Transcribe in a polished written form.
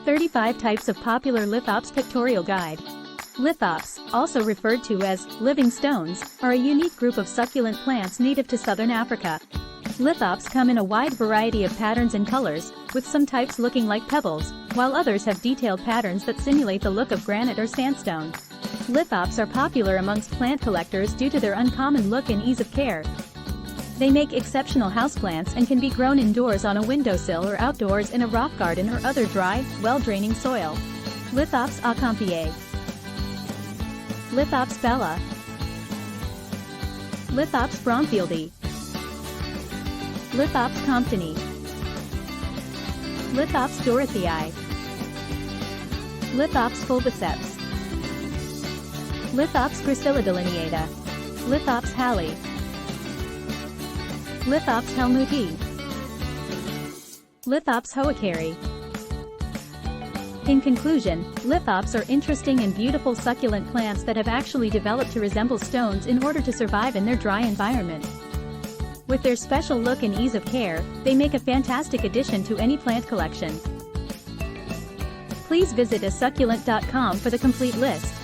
35 Types of Popular Lithops Pictorial Guide. Lithops, also referred to as living stones, are a unique group of succulent plants native to southern Africa. Lithops come in a wide variety of patterns and colors, with some types looking like pebbles, while others have detailed patterns that simulate the look of granite or sandstone. Lithops are popular amongst plant collectors due to their uncommon look and ease of care. They make exceptional houseplants and can be grown indoors on a windowsill or outdoors in a rock garden or other dry, well-draining soil. Lithops accomplie. Lithops bella. Lithops bromfieldi. Lithops comptoni. Lithops dorothei. Lithops fulviceps. Lithops gracilidelineata. Lithops halli. Lithops helmuti. Lithops hoakeri. In conclusion, lithops are interesting and beautiful succulent plants that have actually developed to resemble stones in order to survive in their dry environment. With their special look and ease of care, they make a fantastic addition to any plant collection. Please visit asucculent.com for the complete list.